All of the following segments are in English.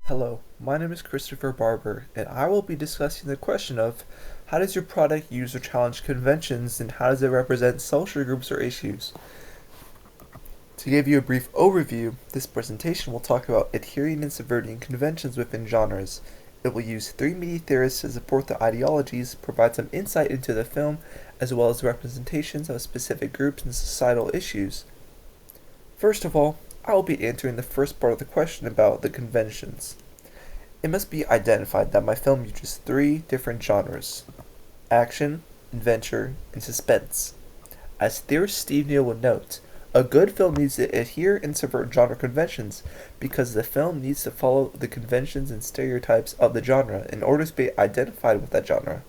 Hello, my name is Christopher Barber, and I will be discussing the question of how does your product use or challenge conventions and how does it represent social groups or issues? To give you a brief overview, this presentation will talk about adhering and subverting conventions within genres. It will use three media theorists to support the ideologies, provide some insight into the film, as well as representations of specific groups and societal issues. First of all, I will be answering the first part of the question about the conventions. It must be identified that my film uses three different genres: action, adventure, and suspense. As theorist Steve Neal would note, a good film needs to adhere and subvert genre conventions because the film needs to follow the conventions and stereotypes of the genre in order to be identified with that genre.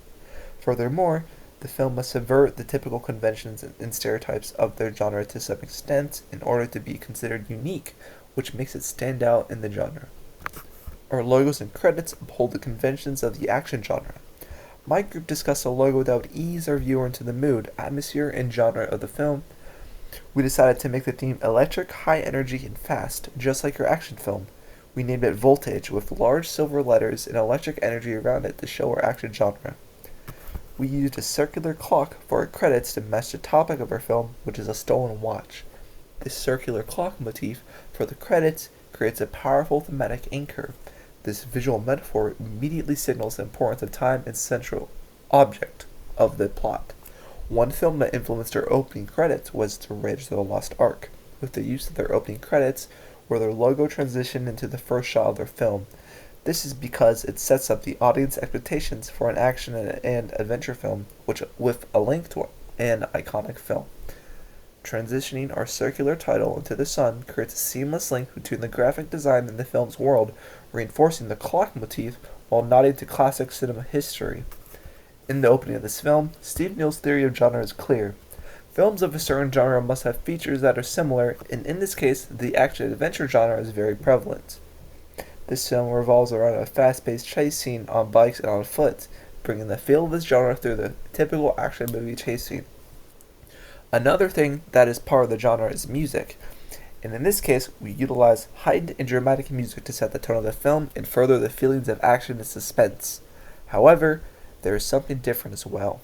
Furthermore, the film must subvert the typical conventions and stereotypes of their genre to some extent in order to be considered unique, which makes it stand out in the genre. Our logos and credits uphold the conventions of the action genre. My group discussed a logo that would ease our viewer into the mood, atmosphere, and genre of the film. We decided to make the theme electric, high energy, and fast, just like your action film. We named it Voltage with large silver letters and electric energy around it to show our action genre. We used a circular clock for our credits to match the topic of our film, which is a stolen watch. This circular clock motif for the credits creates a powerful thematic anchor. This visual metaphor immediately signals the importance of time and central object of the plot. One film that influenced their opening credits was The Raiders of the Lost Ark, with the use of their opening credits where their logo transitioned into the first shot of their film. This is because it sets up the audience expectations for an action and adventure film, which with a link to an iconic film. Transitioning our circular title into the sun creates a seamless link between the graphic design and the film's world, reinforcing the clock motif while nodding to classic cinema history. In the opening of this film, Steve Neal's theory of genre is clear. Films of a certain genre must have features that are similar, and in this case, the action-adventure genre is very prevalent. This film revolves around a fast-paced chase scene on bikes and on foot, bringing the feel of this genre through the typical action movie chase scene. Another thing that is part of the genre is music, and in this case, we utilize heightened and dramatic music to set the tone of the film and further the feelings of action and suspense. However, there is something different as well.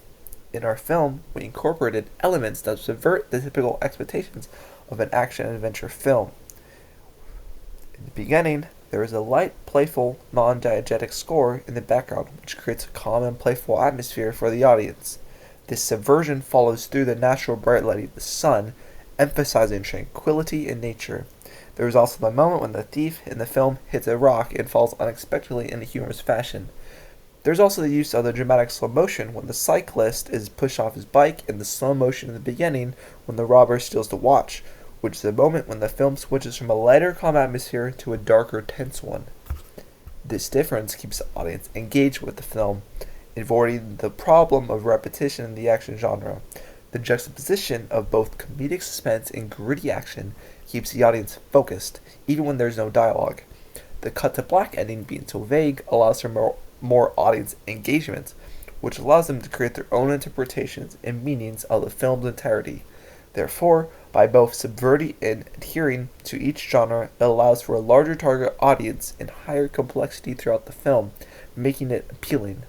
In our film, we incorporated elements that subvert the typical expectations of an action-adventure film. In the beginning, there is a light, playful, non-diegetic score in the background, which creates a calm and playful atmosphere for the audience. This subversion follows through the natural bright light of the sun, emphasizing tranquility in nature. There is also the moment when the thief in the film hits a rock and falls unexpectedly in a humorous fashion. There's also the use of the dramatic slow motion when the cyclist is pushed off his bike, and the slow motion in the beginning when the robber steals the watch, which is the moment when the film switches from a lighter, calm atmosphere to a darker, tense one. This difference keeps the audience engaged with the film, avoiding the problem of repetition in the action genre. The juxtaposition of both comedic suspense and gritty action keeps the audience focused, even when there's no dialogue. The cut to black ending being so vague allows for more audience engagement, which allows them to create their own interpretations and meanings of the film's entirety. Therefore, by both subverting and adhering to each genre, it allows for a larger target audience and higher complexity throughout the film, making it appealing.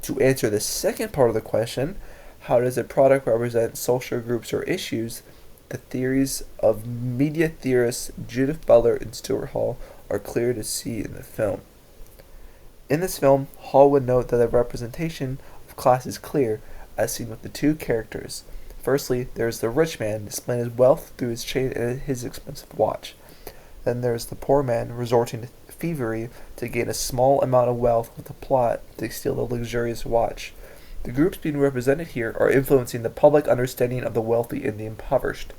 To answer the second part of the question, how does a product represent social groups or issues, the theories of media theorists Judith Butler and Stuart Hall are clear to see in the film. In this film, Hall would note that the representation of class is clear, as seen with the two characters. Firstly, there is the rich man displaying his wealth through his chain and his expensive watch. Then there is the poor man resorting to thievery to gain a small amount of wealth with a plot to steal the luxurious watch. The groups being represented here are influencing the public understanding of the wealthy and the impoverished.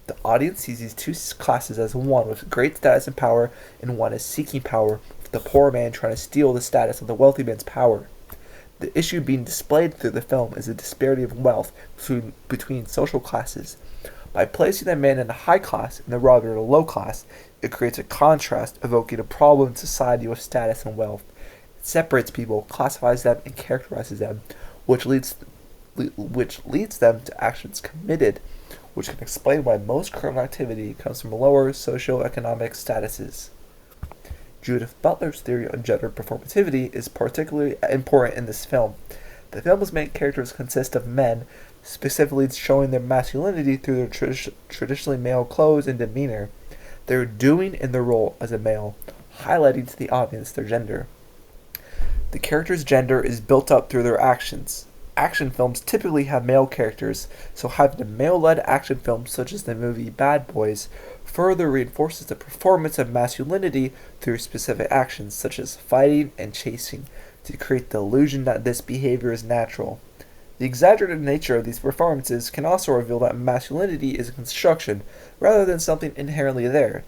The audience sees these two classes as one with great status and power, and one as seeking power, with the poor man trying to steal the status of the wealthy man's power. The issue being displayed through the film is the disparity of wealth between social classes. By placing the man in the high class and the robber in the low class, it creates a contrast, evoking a problem in society with status and wealth. It separates people, classifies them, and characterizes them, which leads them to actions committed, which can explain why most criminal activity comes from lower socioeconomic statuses. Judith Butler's theory on gender performativity is particularly important in this film. The film's main characters consist of men, specifically showing their masculinity through their traditionally male clothes and demeanor. They're doing in their role as a male, highlighting to the audience their gender. The character's gender is built up through their actions. Action films typically have male characters, so having a male-led action film such as the movie Bad Boys further reinforces the performance of masculinity through specific actions such as fighting and chasing to create the illusion that this behavior is natural. The exaggerated nature of these performances can also reveal that masculinity is a construction rather than something inherently there.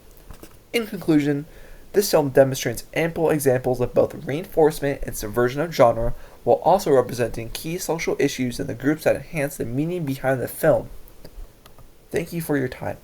In conclusion, this film demonstrates ample examples of both reinforcement and subversion of genre, while also representing key social issues and the groups that enhance the meaning behind the film. Thank you for your time.